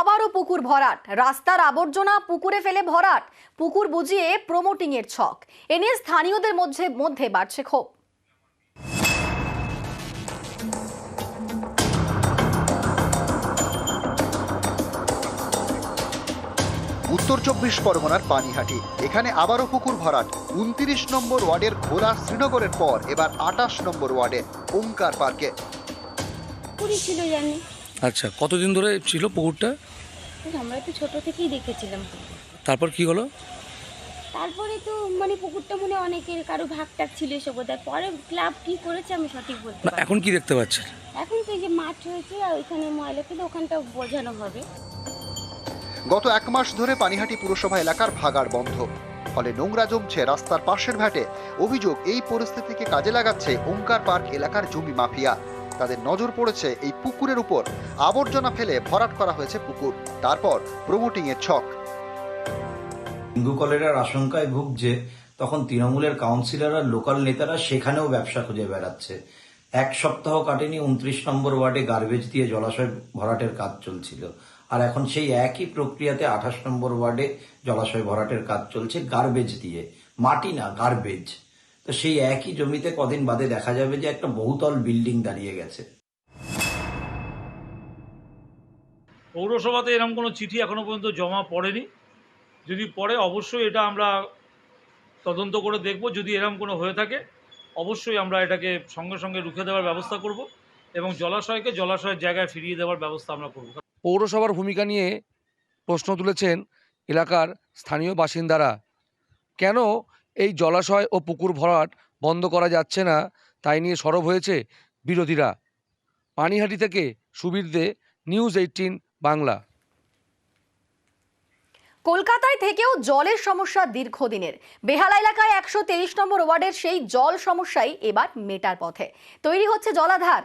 আবারও পুকুর ভরাট, রাস্তার আবর্জনা পুকুরে ফেলে ভরাট, পুকুর বুঝিয়ে প্রমোটিং এর ছক। এ নিয়ে স্থানীয়দের মধ্যে বাড়ছে ক্ষোভ। উত্তর 24 পরগনার পানিহাটি, এখানে আবারও পুকুর ভরাট। 29 নম্বর ওয়ার্ডের ঘোলা শ্রীনগরের পর এবার 28 নম্বর ওয়ার্ডে ওঙ্কার পার্কে। পুকুরই ছিল জানি। আচ্ছা, কতদিন ধরে ছিল পুকুরটা? আমরা তো ছোট থেকেই দেখেছিলাম। তারপর কি হলো? তারপরে তো পুকুরটা অনেকের কারো ভাগটাক ছিল এসব, পরে ক্লাব কি করেছে আমি সঠিক বলতে না, পারি না। এখন কি দেখতে পাচ্ছেন? এখন তো এই যে মাঠ হয়েছে আর ওইখানে ময়লা ফেলে ওখানটা বোঝানো হবে। গত 1 মাস ধরে পানিহাটি পুরসভা এলাকার ভাগাড় বন্ধ, ফলে নোংরা জমছে রাস্তার পাশের ঘাটে। অভিযোগ, এই পরিস্থিতিকে কাজে লাগাচ্ছে ওঙ্কার পার্ক এলাকার জমি মাফিয়া। তাদের নজর পড়েছে এই পুকুরের উপর। আবর্জনা ফেলে ভরাট করা হয়েছে পুকুর, তারপর প্রমোটিং এর ছক। ডেঙ্গু কলেরার আশঙ্কায় ভুগছে, তখন তৃণমূলের কাউন্সিলর আর লোকাল নেতারা সেখানেও ব্যবসা খুঁজে বেড়াচ্ছে। 1 সপ্তাহ কাটেনি 29 নম্বর ওয়ার্ডে গার্বেজ দিয়ে জলাশয় ভরাটের কাজ চলছিল, আর এখন সেই একই প্রক্রিয়াতে 28 নম্বর ওয়ার্ডে জলাশয় ভরাটের কাজ চলছে গার্বেজ দিয়ে, মাটি না গার্বেজ। তো সেই একই জমিতে কদিন বাদে দেখা যাবে যে একটা বহুতল বিল্ডিং দাঁড়িয়ে গেছে। পৌরসভাতে এরকম কোনো চিঠি এখনো পর্যন্ত জমা পড়েনি। যদি পড়ে অবশ্যই এটা আমরা তদন্ত করে দেখব। যদি এরকম কোনো হয়ে থাকে অবশ্যই আমরা এটাকে সঙ্গে সঙ্গে রুখে দেওয়ার ব্যবস্থা করব এবং জলাশয়কে জলাশয়ের জায়গায় ফিরিয়ে দেওয়ার ব্যবস্থা আমরা করব। পৌরসভার ভূমিকা নিয়ে প্রশ্ন তুলেছেন এলাকার স্থানীয় বাসিন্দারা। কেন এই জলাশয় ও পুকুর ভরাট বন্ধ করা যাচ্ছে না, তাই নিয়ে সরব হয়েছে বিরোধীরা। পানিহাটি থেকে সুবীর দে, নিউজ 18 বাংলা। কলকাতায় থেকেও জলের সমস্যা দীর্ঘদিনের। বেহালা এলাকায় 123 নম্বর ওয়ার্ডের সেই জল সমস্যাই এবার মেটার পথে। তৈরি হচ্ছে জলাধার।